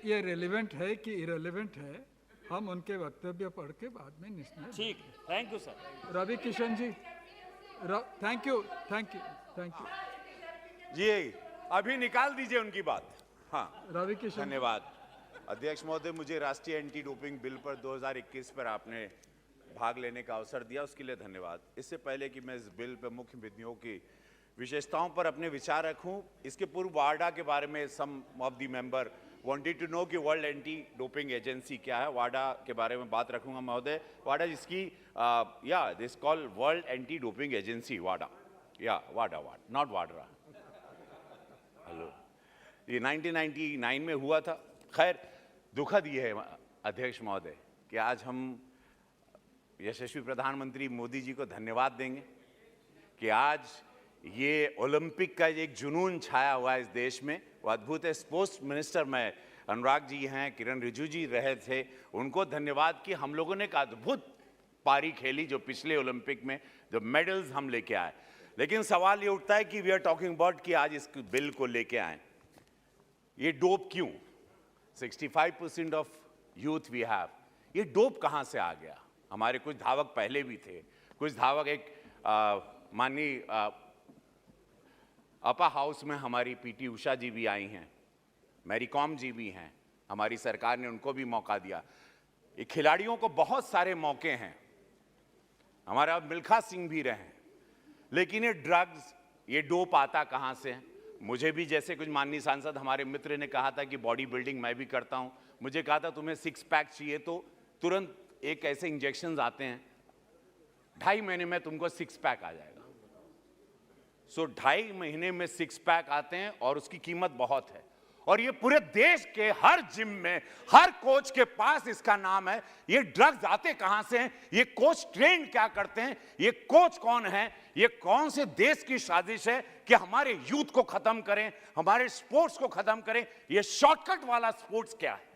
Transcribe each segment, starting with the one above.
ये रेलिवेंट है कि इरेलीवेंट है, हम उनके वक्तव्य पढ़ के बाद में निर्णय। ठीक, thank you sir. Ravi Kishan ji, thank you, thank you, thank you. जी अभी निकाल दीजिए उनकी बात। हाँ, रवि किशन, धन्यवाद अध्यक्ष महोदय। मुझे राष्ट्रीय एंटी डोपिंग बिल पर 2021 पर आपने भाग लेने का अवसर दिया, उसके लिए धन्यवाद। इससे पहले कि मैं इस बिल पर मुख्य बिंदुओं की विशेषताओं पर अपने विचार रखूं, इसके पूर्व वाडा के बारे में some of the member wanted to know कि वर्ल्ड एंटी डोपिंग एजेंसी क्या है। वाडा के बारे में बात रखूंगा महोदय। वाडा जिसकी this call world Anti Doping agency, Wada, Wada not Vadra. Hello, ये 1999 में हुआ था। खैर, दुखद ये है अध्यक्ष महोदय कि आज हम यशस्वी प्रधानमंत्री मोदी जी को धन्यवाद देंगे कि आज ये ओलंपिक का एक जुनून छाया हुआ है इस देश में। वो अद्भुत है। स्पोर्ट्स मिनिस्टर में अनुराग जी हैं, किरण रिजिजू जी रहे थे, उनको धन्यवाद कि हम लोगों ने एक अद्भुत पारी खेली जो पिछले ओलंपिक में जो मेडल्स हम लेके आए। लेकिन सवाल ये उठता है कि वी आर टॉकिंग अबाउट कि आज इस बिल को लेके आए, ये डोप क्यों? 65% ऑफ यूथ वी हैव, ये डोप कहाँ से आ गया? हमारे कुछ धावक पहले भी थे, कुछ धावक एक माननीय अपा हाउस में हमारी पीटी उषा जी भी आई हैं, मैरी कॉम जी भी हैं, हमारी सरकार ने उनको भी मौका दिया। ये खिलाड़ियों को बहुत सारे मौके हैं, हमारा मिल्खा सिंह भी रहे। लेकिन ये ड्रग्स, ये डोप आता कहाँ से है? मुझे भी जैसे कुछ माननीय सांसद हमारे मित्र ने कहा था कि बॉडी बिल्डिंग मैं भी करता हूँ, मुझे कहा था तुम्हें 6 पैक चाहिए तो तुरंत एक ऐसे इंजेक्शंस आते हैं, 2.5 महीने में तुमको 6 पैक आ जाएगा। सो 2.5 महीने में 6 पैक आते हैं और उसकी कीमत बहुत है। और ये पूरे देश के हर जिम में, हर कोच के पास इसका नाम है। ये ड्रग्स आते कहां से हैं? ये कोच ट्रेन क्या करते हैं? ये कोच कौन है? ये कौन से देश की साजिश है कि हमारे यूथ को खत्म करें, हमारे स्पोर्ट्स को खत्म करें? ये शॉर्टकट वाला स्पोर्ट्स क्या है?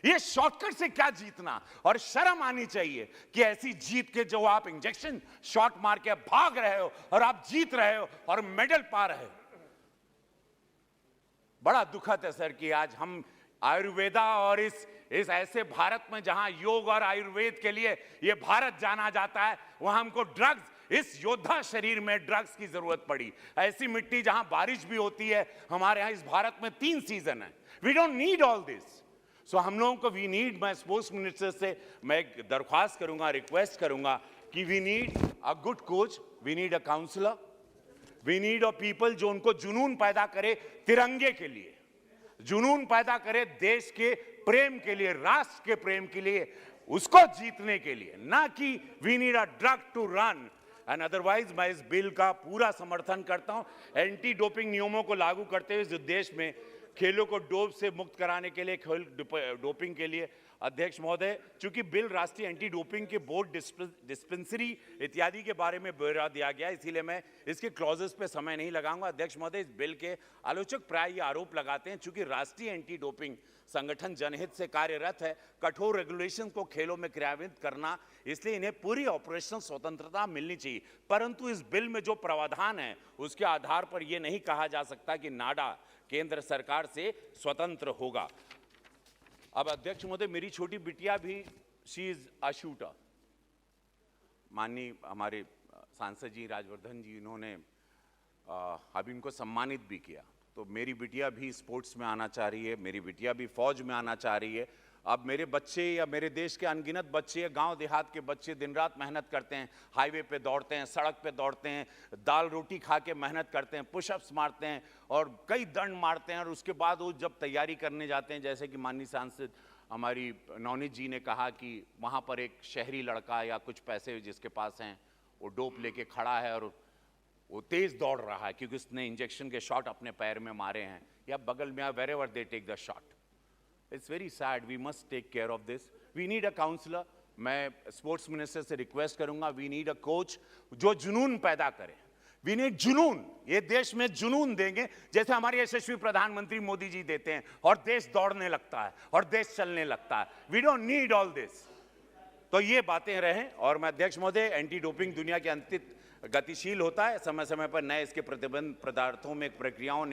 ये शॉर्टकट से क्या जीतना? और शर्म आनी चाहिए कि ऐसी जीत के जो आप इंजेक्शन शॉट मार के भाग रहे हो और आप जीत रहे हो और मेडल पा रहे हो। बड़ा दुखद है सर कि आज हम आयुर्वेदा और इस ऐसे भारत में जहां योग और आयुर्वेद के लिए ये भारत जाना जाता है, वहां हमको ड्रग्स, इस योद्धा शरीर में ड्रग्स की जरूरत पड़ी। ऐसी मिट्टी जहां बारिश भी होती है, हमारे यहां इस भारत में 3 सीजन है। We don't need all this. So हम लोगों को वी नीड, मैं स्पोर्ट्स मिनिस्टर से मैं एक दरख्वास्त करूंगा, रिक्वेस्ट करूंगा कि we need a good coach, we need a counsellor, we need a people जो उनको जुनून पैदा करे तिरंगे के लिए, जुनून पैदा करे देश के प्रेम के लिए, राष्ट्र के प्रेम के लिए, उसको जीतने के लिए, ना कि we need a drug to run. And otherwise मैं इस बिल का पूरा समर्थन करता हूं। एंटी डोपिंग नियमों को लागू करते हुए इस देश में खेलों को डोप से मुक्त कराने के लिए, खेल डोपिंग के लिए अध्यक्ष महोदय, चूंकि बिल राष्ट्रीय एंटी डोपिंग के बोर्ड, डिस्पेंसरी इत्यादि के बारे में ब्यौरा दिया गया, इसीलिए मैं इसके क्लॉजेस पे समय नहीं लगाऊंगा। अध्यक्ष महोदय, इस बिल के आलोचक प्राय ये आरोप लगाते हैं चूंकि राष्ट्रीय एंटी डोपिंग संगठन जनहित से कार्यरत है, कठोर रेगुलेशन को खेलों में क्रियान्वित करना, इसलिए इन्हें पूरी ऑपरेशनल स्वतंत्रता मिलनी चाहिए। परंतु इस बिल में जो प्रावधान है उसके आधार पर यह नहीं कहा जा सकता कि नाडा केंद्र सरकार से स्वतंत्र होगा। अब अध्यक्ष महोदय, मेरी छोटी बिटिया भी, शी इज अ शूटर। माननीय हमारे सांसद जी राजवर्धन जी, इन्होंने अभी इनको सम्मानित भी किया। तो मेरी बिटिया भी स्पोर्ट्स में आना चाह रही है, मेरी बिटिया भी फौज में आना चाह रही है। अब मेरे बच्चे या मेरे देश के अनगिनत बच्चे, गांव देहात के बच्चे दिन रात मेहनत करते हैं, हाईवे पे दौड़ते हैं, सड़क पे दौड़ते हैं, दाल रोटी खा के मेहनत करते हैं, पुशअप्स मारते हैं और कई दंड मारते हैं। और उसके बाद वो जब तैयारी करने जाते हैं, जैसे कि माननीय सांसद हमारी नवनीत जी ने कहा कि वहाँ पर एक शहरी लड़का या कुछ पैसे जिसके पास हैं, वो डोप लेके खड़ा है और वो तेज दौड़ रहा है क्योंकि उसने इंजेक्शन के शॉट अपने पैर में मारे हैं या बगल में, wherever they take the shot. It's very sad, we must take care of this. We need a counsellor. मैं स्पोर्ट्स मिनिस्टर से रिक्वेस्ट करूंगा, वी नीड अ कोच जो जुनून पैदा करे। वी नीड जुनून। ये देश में जुनून देंगे जैसे हमारे यशस्वी प्रधानमंत्री मोदी जी देते हैं और देश दौड़ने लगता है और देश चलने लगता है। We don't need all this. तो ये बातें रहें। और मैं अध्यक्ष महोदय, एंटी डोपिंग दुनिया के गतिशील होता है, समय समय पर नए इसके प्रतिबंध पदार्थों में प्रक्रियाओं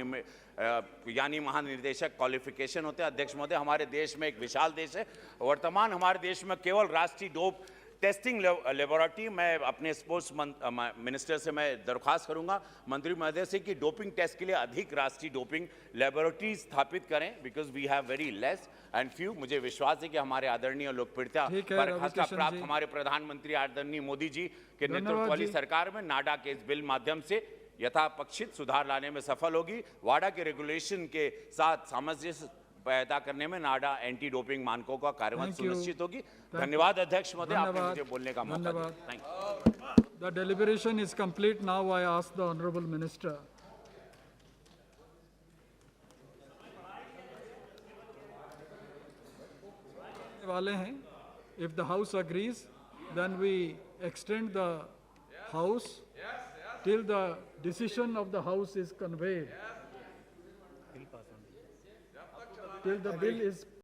यानी महानिर्देशक क्वालिफिकेशन होते हैं। अध्यक्ष महोदय, हमारे देश में एक विशाल देश है, वर्तमान हमारे देश में केवल राष्ट्रीय डोप टेस्टिंग लेबोरेटरी, मैं अपने स्पोर्ट्स मिनिस्टर से मैं दरख्वास्त करूंगा मंत्री महोदय से कि डोपिंग टेस्ट के लिए अधिक राष्ट्रीय डोपिंग लेबोरेटरी स्थापित करें, because we have very less and few. मुझे विश्वास है कि हमारे आदरणीय लोकप्रियता बर्खास्ता प्राप्त हमारे प्रधानमंत्री आदरणीय मोदी जी के नेतृत्व वाली सरकार में नाडा के इस बिल माध्यम से यथापक्षित सुधार लाने में सफल होगी। वाडा के रेगुलेशन के साथ सामंजस्य पैदा करने में नाडा एंटी डोपिंग मानकों का कार्यान्वयन सुनिश्चित होगी। धन्यवाद अध्यक्ष महोदय, आपने मुझे बोलने का मौका दिया। Thank you. The deliberation is complete. Now I ask the Honorable Minister. वाले हैं, if the House agrees, then we extend the House till the decision of the House is conveyed. Till the bill is